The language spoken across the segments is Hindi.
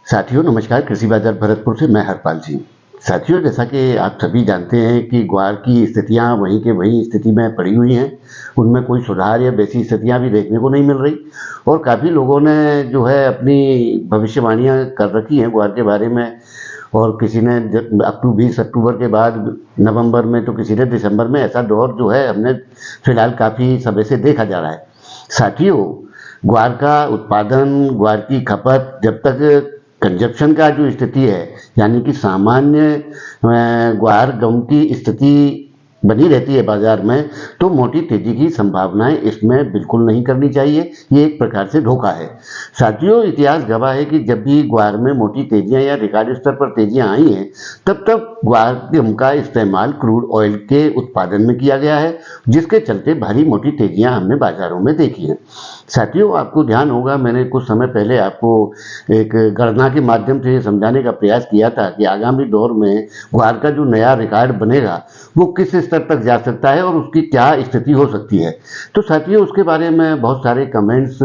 साथियों नमस्कार। कृषि बाजार भरतपुर से मैं हरपाल जी। साथियों, जैसा कि आप सभी जानते हैं कि ग्वार की स्थितियां वहीं के वहीं स्थिति में पड़ी हुई हैं। उनमें कोई सुधार या वैसी स्थितियां भी देखने को नहीं मिल रही और काफ़ी लोगों ने जो है अपनी भविष्यवाणियां कर रखी हैं ग्वार के बारे में। और किसी ने 20 अक्टूबर के बाद नवंबर में, तो किसी ने दिसंबर में, ऐसा दौर जो है हमने फिलहाल काफ़ी समय से देखा जा रहा है। साथियों, ग्वार का उत्पादन, ग्वार की खपत जब तक कंजप्शन का जो स्थिति है, यानी कि सामान्य ग्वार गेहूं की स्थिति बनी रहती है बाजार में, तो मोटी तेजी की संभावनाएं इसमें बिल्कुल नहीं करनी चाहिए। ये एक प्रकार से धोखा है। साथियों, इतिहास गवाह है कि जब भी ग्वार में मोटी तेजियां या रिकॉर्ड स्तर पर तेजियां आई हैं, तब तब ग्वार गेहूं का इस्तेमाल क्रूड ऑयल के उत्पादन में किया गया है, जिसके चलते भारी मोटी तेजियां हमने बाजारों में देखी हैं। साथियों, आपको ध्यान होगा, मैंने कुछ समय पहले आपको एक गणना के माध्यम से ये समझाने का प्रयास किया था कि आगामी दौर में ग्वार का जो नया रिकॉर्ड बनेगा वो किस स्तर तक जा सकता है और उसकी क्या स्थिति हो सकती है। तो साथियों, उसके बारे में बहुत सारे कमेंट्स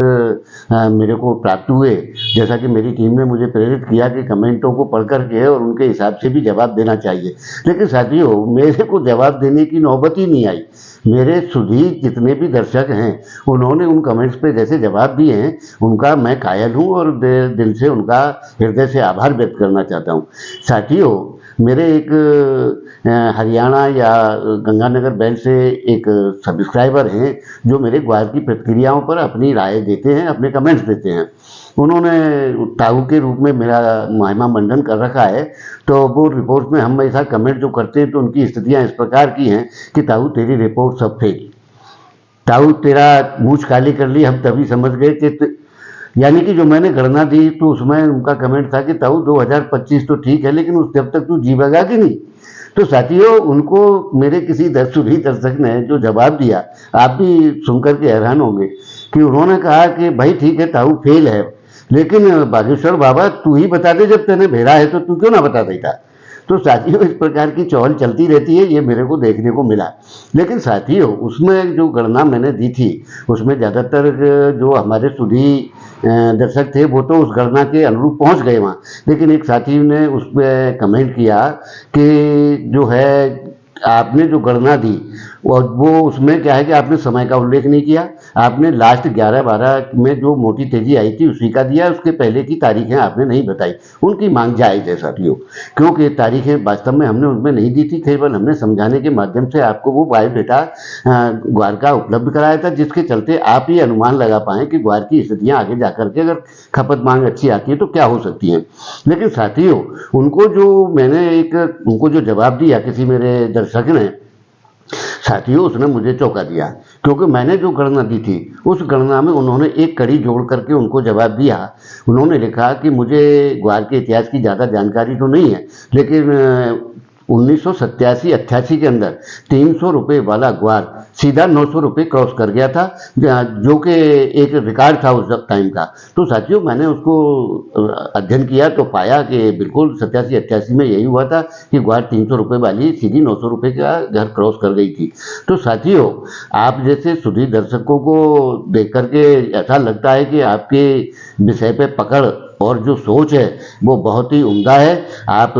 मेरे को प्राप्त हुए। जैसा कि मेरी टीम ने मुझे प्रेरित किया कि कमेंटों को पढ़ करके और उनके हिसाब से भी जवाब देना चाहिए। लेकिन साथियों, मेरे को जवाब देने की नौबत ही नहीं आई। मेरे सुधी जितने भी दर्शक हैं, उन्होंने उन कमेंट्स पे जैसे जवाब दिए हैं, उनका मैं कायल हूँ और दिल से उनका, हृदय से आभार व्यक्त करना चाहता हूँ। साथियों, मेरे एक हरियाणा या गंगानगर बेल्ट से एक सब्सक्राइबर हैं जो मेरे ग्वार की प्रतिक्रियाओं पर अपनी राय देते हैं, अपने कमेंट्स देते हैं। उन्होंने ताऊ के रूप में मेरा महिमा मंडन कर रखा है। तो वो रिपोर्ट में हम ऐसा कमेंट जो करते हैं तो उनकी स्थितियां इस प्रकार की हैं कि ताऊ तेरी रिपोर्ट सब फेल, ताऊ तेरा मूछ काली कर ली, हम तभी समझ गए कि यानी कि जो मैंने गणना दी तो उसमें उनका कमेंट था कि ताऊ 2025 तो ठीक है, लेकिन उस जब तक तू जीवेगा कि नहीं। तो साथियों, उनको मेरे किसी सुधी दर्शक ने जो जवाब दिया, आप भी सुनकर के हैरान होंगे कि उन्होंने कहा कि भाई ठीक है, ताऊ फेल है, लेकिन बागेश्वर बाबा तू ही बता दे, जब तेने भेड़ा है तो तू क्यों ना बता देता। तो साथियों, इस प्रकार की चौल चलती रहती है, ये मेरे को देखने को मिला। लेकिन साथियों, उसमें जो गणना मैंने दी थी उसमें ज़्यादातर जो हमारे सुधी दर्शक थे वो तो उस गणना के अनुरूप पहुंच गए वहाँ। लेकिन एक साथी ने उस पर कमेंट किया कि जो है आपने जो गणना दी और वो उसमें क्या है कि आपने समय का उल्लेख नहीं किया। आपने लास्ट 11-12 में जो मोटी तेजी आई थी उसी का दिया, उसके पहले की तारीखें आपने नहीं बताई। उनकी मांग जायज़ है साथियों, क्योंकि तारीखें वास्तव में हमने उनमें नहीं दी थी, केवल हमने समझाने के माध्यम से आपको वो बायोडेटा ग्वार का उपलब्ध कराया था, जिसके चलते आप ये अनुमान लगा पाएँ कि ग्वार की स्थितियाँ आगे जाकर के अगर खपत मांग अच्छी आती है तो क्या हो सकती हैं। लेकिन साथियों, उनको जो जवाब दिया किसी मेरे दर्शक ने, साथियों उसने मुझे चौंका दिया, क्योंकि मैंने जो गणना दी थी उस गणना में उन्होंने एक कड़ी जोड़ करके उनको जवाब दिया। उन्होंने लिखा कि मुझे ग्वार के इतिहास की ज़्यादा जानकारी तो नहीं है, लेकिन 1987-88 के अंदर 300 रुपये वाला ग्वार सीधा 900 रुपये क्रॉस कर गया था, जो कि एक रिकॉर्ड था उस टाइम का। तो साथियों, मैंने उसको अध्ययन किया तो पाया कि बिल्कुल 87-88 में यही हुआ था कि ग्वार 300 रुपये वाली सीधी 900 रुपये का घर क्रॉस कर गई थी। तो साथियों, आप जैसे सुधी दर्शकों को देख करके ऐसा लगता है कि आपके विषय पे पकड़ और जो सोच है वो बहुत ही उम्दा है। आप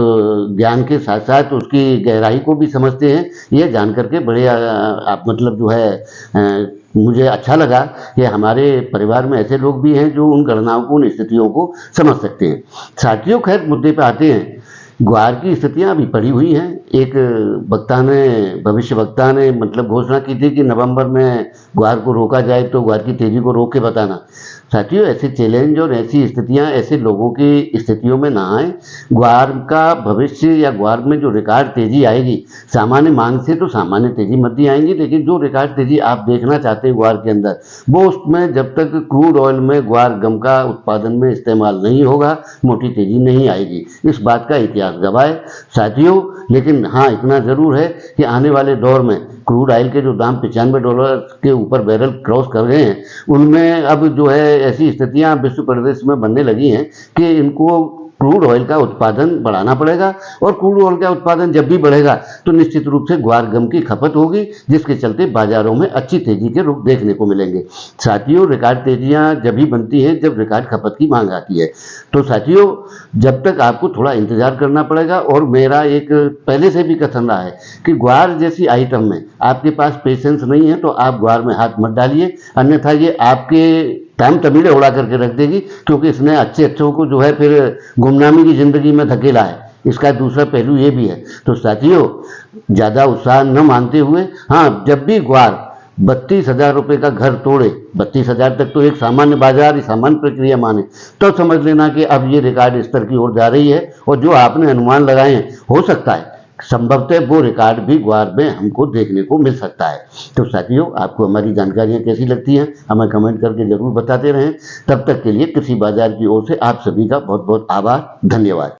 ज्ञान के साथ साथ उसकी गहराई को भी समझते हैं। ये जान करके बड़े आप मतलब जो है मुझे अच्छा लगा कि हमारे परिवार में ऐसे लोग भी हैं जो उन गणनाओं को, उन स्थितियों को समझ सकते हैं। साथियों, खैर मुद्दे पे आते हैं। ग्वार की स्थितियां अभी पड़ी हुई हैं। एक भविष्य वक्ता ने मतलब घोषणा की थी कि नवंबर में ग्वार को रोका जाए, तो ग्वार की तेजी को रोक के बताना। साथियों, ऐसे चैलेंज और ऐसी स्थितियां ऐसे लोगों की स्थितियों में ना आए। ग्वार का भविष्य या ग्वार में जो रिकॉर्ड तेजी आएगी, सामान्य मांग से तो सामान्य तेजी मत ही आएंगी, लेकिन जो रिकॉर्ड तेजी आप देखना चाहते हैं ग्वार के अंदर, वो उसमें जब तक क्रूड ऑयल में ग्वार गम का उत्पादन में इस्तेमाल नहीं होगा, मोटी तेजी नहीं आएगी। इस बात का इतिहास गवाह है साथियों। लेकिन हाँ, इतना जरूर है कि आने वाले दौर में क्रूड ऑयल के जो दाम $95 के ऊपर बैरल क्रॉस कर गए हैं, उनमें अब जो है ऐसी स्थितियां विश्व परिदृश्य में बनने लगी हैं कि इनको क्रूड ऑयल का उत्पादन बढ़ाना पड़ेगा, और क्रूड ऑयल का उत्पादन जब भी बढ़ेगा तो निश्चित रूप से ग्वार गम की खपत होगी, जिसके चलते बाजारों में अच्छी तेजी के रुख देखने को मिलेंगे। साथियों, रिकॉर्ड तेजियां जब भी बनती हैं जब रिकॉर्ड खपत की मांग आती है। तो साथियों, जब तक आपको थोड़ा इंतजार करना पड़ेगा, और मेरा एक पहले से भी कथन रहा है कि ग्वार जैसी आइटम में आपके पास पेशेंस नहीं है तो आप ग्वार में हाथ मत डालिए, अन्यथा ये आपके टाइम तमीड़े उड़ा करके रख देगी, क्योंकि इसने अच्छों को जो है फिर गुमनामी की जिंदगी में धकेला है। इसका दूसरा पहलू ये भी है। तो साथियों, ज़्यादा उत्साह न मानते हुए, हाँ, जब भी ग्वार 32,000 रुपये का घर तोड़े, 32,000 तक तो एक सामान्य बाजार, सामान्य प्रक्रिया माने, तो समझ लेना कि अब ये रिकॉर्ड स्तर की ओर जा रही है, और जो आपने अनुमान लगाए हैं हो सकता है संभवतः वो रिकॉर्ड भी ग्वार में हमको देखने को मिल सकता है। तो साथियों, आपको हमारी जानकारियां कैसी लगती हैं हमें कमेंट करके जरूर बताते रहें। तब तक के लिए कृषि बाजार की ओर से आप सभी का बहुत बहुत आभार, धन्यवाद।